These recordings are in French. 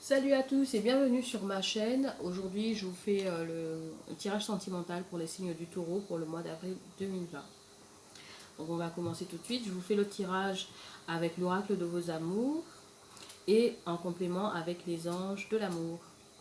Salut à tous et bienvenue sur ma chaîne. Aujourd'hui, je vous fais le tirage sentimental pour les signes du taureau pour le mois d'avril 2020. Donc on va commencer tout de suite. Je vous fais le tirage avec l'oracle de vos amours et en complément avec les anges de l'amour.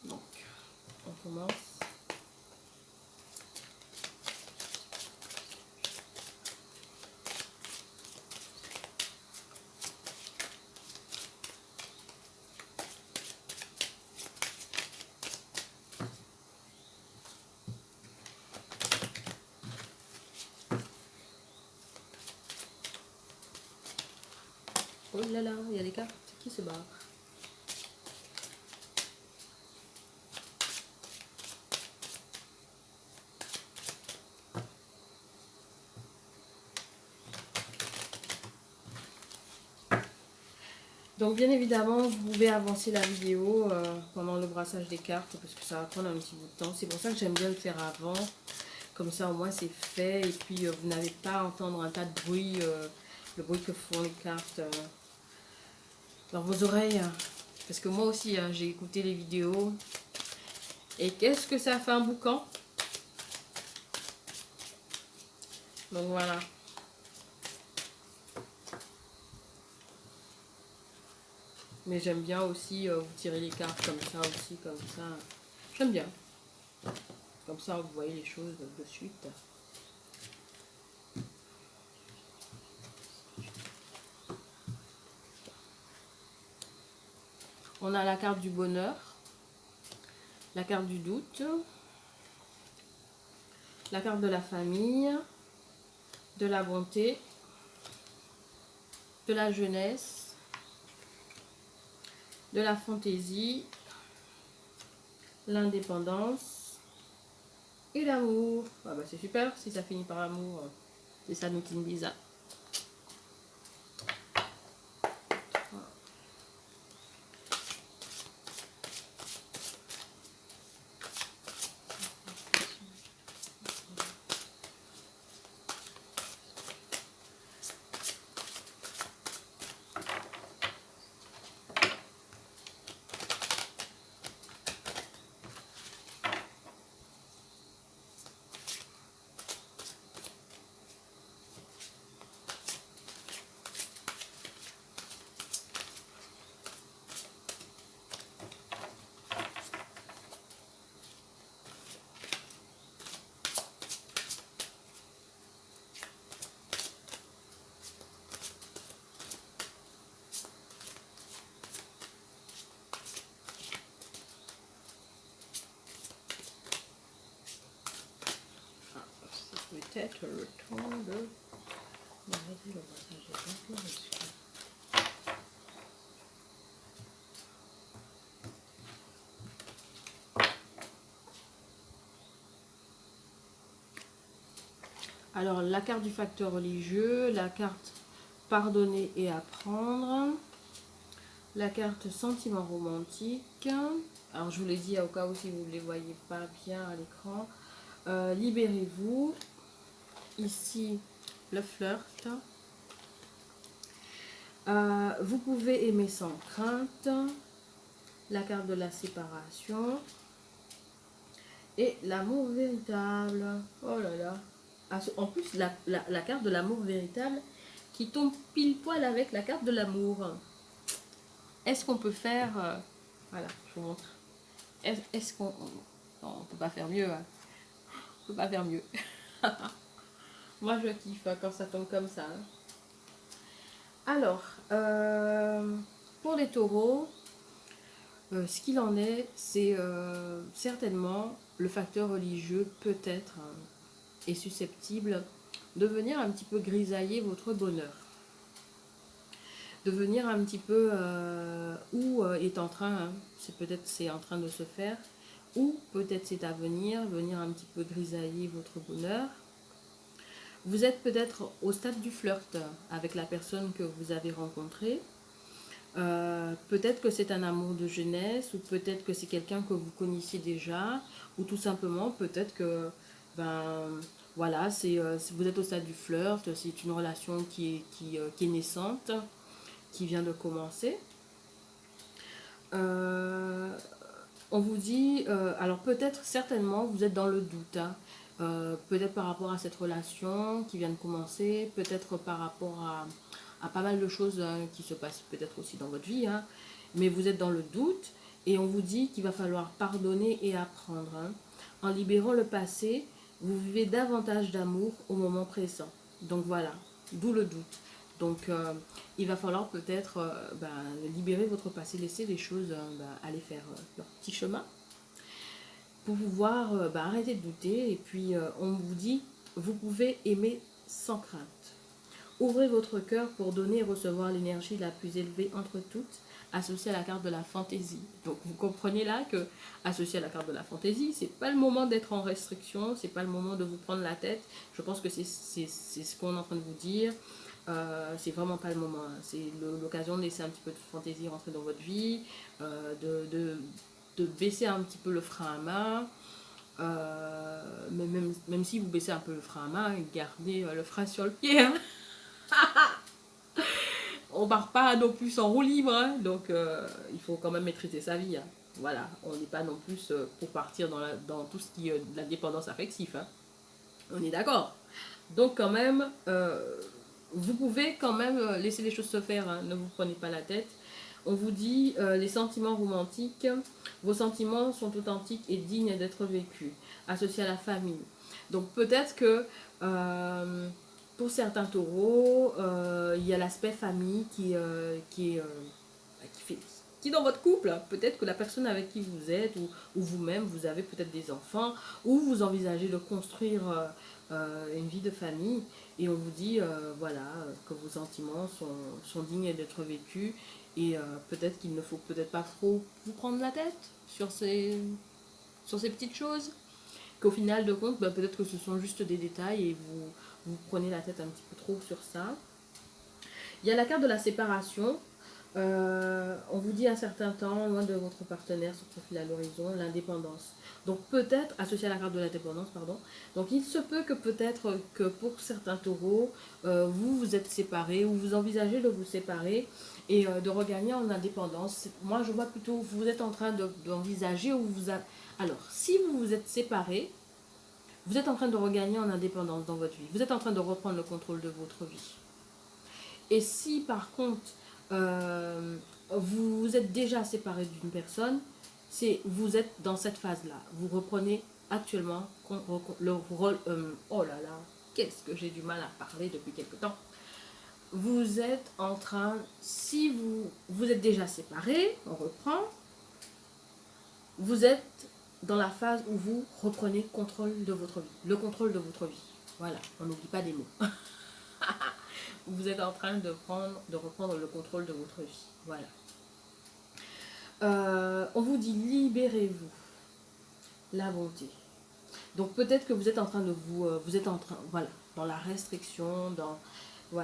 Donc on commence. Oh là là, il y a des cartes qui se barrent. Donc bien évidemment, vous pouvez avancer la vidéo pendant le brassage des cartes parce que ça va prendre un petit bout de temps. C'est pour ça que j'aime bien le faire avant. Comme ça au moins c'est fait et puis vous n'avez pas à entendre un tas de bruit, le bruit que font les cartes dans vos oreilles. Parce que moi aussi j'ai écouté les vidéos et qu'est-ce que ça fait un boucan. Donc voilà. Mais j'aime bien aussi vous tirer les cartes comme ça aussi, comme ça. J'aime bien. Comme ça vous voyez les choses de suite. On a la carte du bonheur, la carte du doute, la carte de la famille, de la bonté, de la jeunesse, de la fantaisie, l'indépendance et l'amour. Ah bah c'est super si ça finit par l'amour. C'est ça nous bizarre. Peut-être le temps de... Alors, la carte du facteur religieux, la carte pardonner et apprendre, la carte sentiment romantique. Alors, je vous l'ai dit au cas où si vous ne les voyez pas bien à l'écran. Libérez-vous. Ici, le flirt. Vous pouvez aimer sans crainte. La carte de la séparation. Et l'amour véritable. Oh là là. En plus, la carte de l'amour véritable qui tombe pile poil avec la carte de l'amour. Est-ce qu'on peut faire... voilà, je vous montre. Est-ce qu'on... Non, on peut pas faire mieux. Hein. On peut pas faire mieux. Moi, je kiffe quand ça tombe comme ça. Hein. Alors, pour les taureaux, ce qu'il en est, c'est certainement le facteur religieux peut-être est susceptible de venir un petit peu grisailler votre bonheur. De venir un petit peu ou est en train, hein, c'est en train de se faire, ou peut-être c'est à venir un petit peu grisailler votre bonheur. Vous êtes peut-être au stade du flirt avec la personne que vous avez rencontrée. Peut-être que c'est un amour de jeunesse, ou peut-être que c'est quelqu'un que vous connaissiez déjà, ou tout simplement peut-être que voilà, vous êtes au stade du flirt, c'est une relation qui est naissante, qui vient de commencer. Euh, on vous dit, alors peut-être certainement vous êtes dans le doute, hein. Peut-être par rapport à cette relation qui vient de commencer, peut-être par rapport à pas mal de choses hein, qui se passent peut-être aussi dans votre vie, hein. Mais vous êtes dans le doute et on vous dit qu'il va falloir pardonner et apprendre, hein. En libérant le passé, vous vivez davantage d'amour au moment présent. Donc voilà, d'où le doute. Donc il va falloir peut-être libérer votre passé, laisser les choses aller faire leur petit chemin pour pouvoir arrêter de douter. Et puis on vous dit, vous pouvez aimer sans crainte. Ouvrez votre cœur pour donner et recevoir l'énergie la plus élevée entre toutes, associée à la carte de la fantaisie. Donc vous comprenez là que associé à la carte de la fantaisie, c'est pas le moment d'être en restriction, c'est pas le moment de vous prendre la tête. Je pense que c'est ce qu'on est en train de vous dire. C'est vraiment pas le moment. Hein. C'est l'occasion de laisser un petit peu de fantaisie rentrer dans votre vie, de baisser un petit peu le frein à main. Mais même si vous baissez un peu le frein à main, gardez le frein sur le pied. Hein. On part pas non plus en roue libre, hein, donc il faut quand même maîtriser sa vie. Hein. Voilà, on n'est pas non plus pour partir dans tout ce qui est de la dépendance affective. Hein. On est d'accord. Donc quand même, vous pouvez quand même laisser les choses se faire, hein, ne vous prenez pas la tête. On vous dit, les sentiments romantiques, vos sentiments sont authentiques et dignes d'être vécus, associés à la famille. Donc peut-être que pour certains taureaux, il y a l'aspect famille qui est dans votre couple. Peut-être que la personne avec qui vous êtes ou vous-même, vous avez peut-être des enfants ou vous envisagez de construire une vie de famille et on vous dit que vos sentiments sont dignes d'être vécus et peut-être qu'il ne faut peut-être pas trop vous prendre la tête sur ces petites choses qu'au final de compte peut-être que ce sont juste des détails et vous prenez la tête un petit peu trop sur ça. Il y a la carte de la séparation. On vous dit un certain temps, loin de votre partenaire, se profile à l'horizon, l'indépendance. Donc peut-être, associé à la carte de l'indépendance, pardon. Donc il se peut que peut-être que pour certains taureaux, vous vous êtes séparés ou vous envisagez de vous séparer et de regagner en indépendance. Moi je vois plutôt, vous êtes en train d'envisager ou Alors, si vous vous êtes séparés, vous êtes en train de regagner en indépendance dans votre vie. Vous êtes en train de reprendre le contrôle de votre vie. Et si par contre, vous vous êtes déjà séparé d'une personne, vous êtes dans cette phase-là. Vous reprenez actuellement le rôle... oh là là, qu'est-ce que j'ai du mal à parler depuis quelque temps. Vous êtes en train... Si vous êtes déjà séparé, on reprend. Vous êtes dans la phase où vous reprenez contrôle de votre vie. Le contrôle de votre vie. Voilà, on n'oublie pas des mots. Vous êtes en train de reprendre le contrôle de votre vie. Voilà. On vous dit libérez-vous. La bonté. Donc peut-être que vous êtes en train de vous êtes en train, voilà, dans la restriction, vous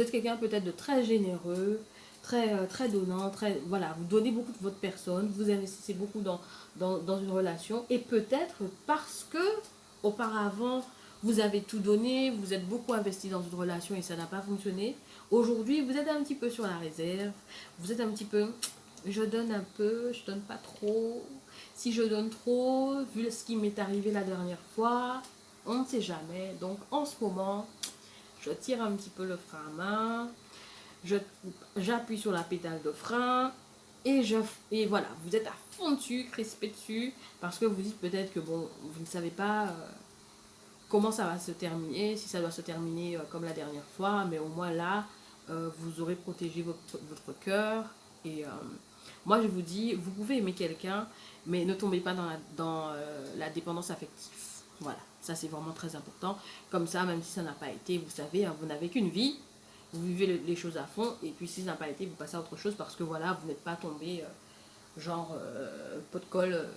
êtes quelqu'un peut-être de très généreux, très donnant, voilà, vous donnez beaucoup de votre personne, vous investissez beaucoup dans une relation et peut-être parce que auparavant vous avez tout donné, vous êtes beaucoup investi dans une relation et ça n'a pas fonctionné. Aujourd'hui, vous êtes un petit peu sur la réserve, vous êtes un petit peu, je donne un peu, je donne pas trop. Si je donne trop, vu ce qui m'est arrivé la dernière fois, on ne sait jamais. Donc en ce moment, je tire un petit peu le frein à main, j'appuie sur la pédale de frein et voilà, vous êtes à fond dessus, crispé dessus, parce que vous dites peut-être que bon, vous ne savez pas comment ça va se terminer, si ça doit se terminer comme la dernière fois, mais au moins là, vous aurez protégé votre cœur. Et moi, je vous dis, vous pouvez aimer quelqu'un, mais ne tombez pas dans la dépendance affective. Voilà, ça c'est vraiment très important. Comme ça, même si ça n'a pas été, vous savez, hein, vous n'avez qu'une vie, vous vivez les choses à fond, et puis si ça n'a pas été, vous passez à autre chose parce que voilà, vous n'êtes pas tombé pot de colle.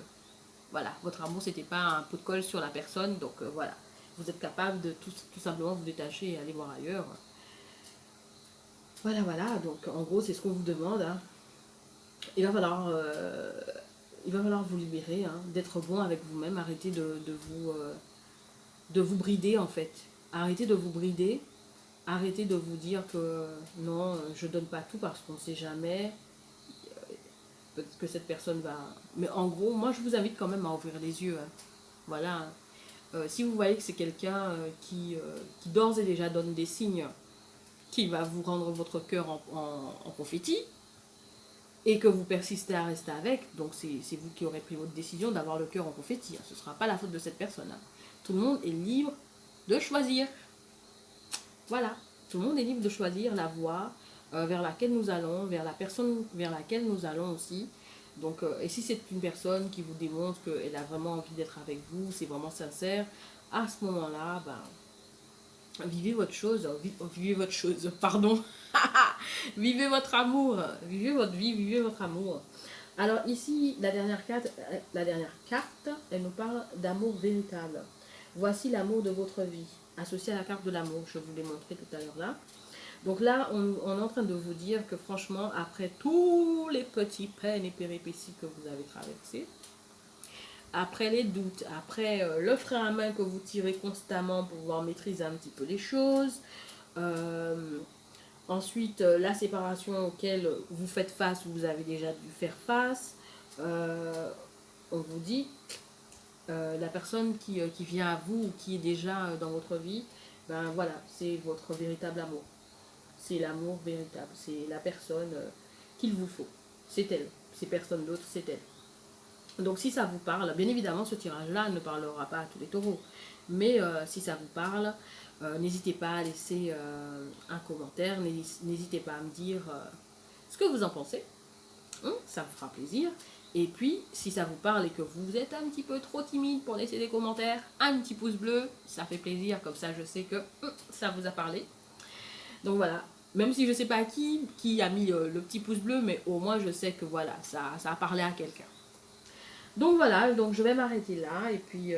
Voilà, votre amour, c'était pas un pot de colle sur la personne, donc voilà. Vous êtes capable de tout simplement vous détacher et aller voir ailleurs. Voilà, donc en gros, c'est ce qu'on vous demande. Hein. Il va falloir vous libérer, hein, d'être bon avec vous-même, arrêter de vous brider en fait. Arrêtez de vous brider, arrêtez de vous dire que non, je donne pas tout parce qu'on ne sait jamais. peut-être que cette personne va... Mais en gros, moi je vous invite quand même à ouvrir les yeux. Hein. Voilà. Si vous voyez que c'est quelqu'un qui d'ores et déjà donne des signes, qui va vous rendre votre cœur en confetti, et que vous persistez à rester avec, donc c'est vous qui aurez pris votre décision d'avoir le cœur en confetti. Hein. Ce ne sera pas la faute de cette personne. Hein. Tout le monde est libre de choisir. Voilà. Tout le monde est libre de choisir la voie vers laquelle nous allons, vers la personne vers laquelle nous allons aussi. Donc, et si c'est une personne qui vous démontre qu'elle a vraiment envie d'être avec vous, c'est vraiment sincère, à ce moment-là, ben, vivez votre chose, vivez votre chose, pardon. Vivez votre amour, vivez votre vie, vivez votre amour. Alors ici, la dernière carte, elle nous parle d'amour véritable. Voici l'amour de votre vie, associé à la carte de l'amour, je vous l'ai montré tout à l'heure là. Donc là, on est en train de vous dire que franchement, après tous les petits peines et péripéties que vous avez traversés, après les doutes, après le frein à main que vous tirez constamment pour pouvoir maîtriser un petit peu les choses, ensuite la séparation auquel vous faites face, vous avez déjà dû faire face, on vous dit, la personne qui vient à vous ou qui est déjà dans votre vie, ben voilà, c'est votre véritable amour. C'est l'amour véritable, c'est la personne qu'il vous faut. C'est elle, c'est personne d'autre, c'est elle. Donc si ça vous parle, bien évidemment ce tirage-là ne parlera pas à tous les taureaux. Mais si ça vous parle, n'hésitez pas à laisser un commentaire, n'hésitez pas à me dire ce que vous en pensez. Ça me fera plaisir. Et puis, si ça vous parle et que vous êtes un petit peu trop timide pour laisser des commentaires, un petit pouce bleu, ça fait plaisir, comme ça je sais que ça vous a parlé. Donc voilà, même si je ne sais pas qui a mis le petit pouce bleu, mais au moins je sais que voilà, ça a parlé à quelqu'un. Donc voilà, donc je vais m'arrêter là et puis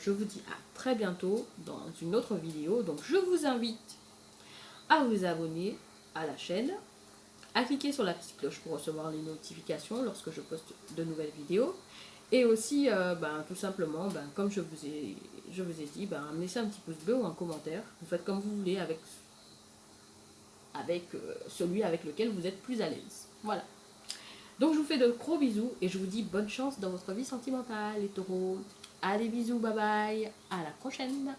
je vous dis à très bientôt dans une autre vidéo. Donc je vous invite à vous abonner à la chaîne, à cliquer sur la petite cloche pour recevoir les notifications lorsque je poste de nouvelles vidéos. Et aussi, tout simplement, comme je vous ai dit, me laisser un petit pouce bleu ou un commentaire. Vous faites comme vous voulez avec celui avec lequel vous êtes plus à l'aise. Voilà. Donc je vous fais de gros bisous et je vous dis bonne chance dans votre vie sentimentale les taureaux. Allez bisous, bye bye, à la prochaine.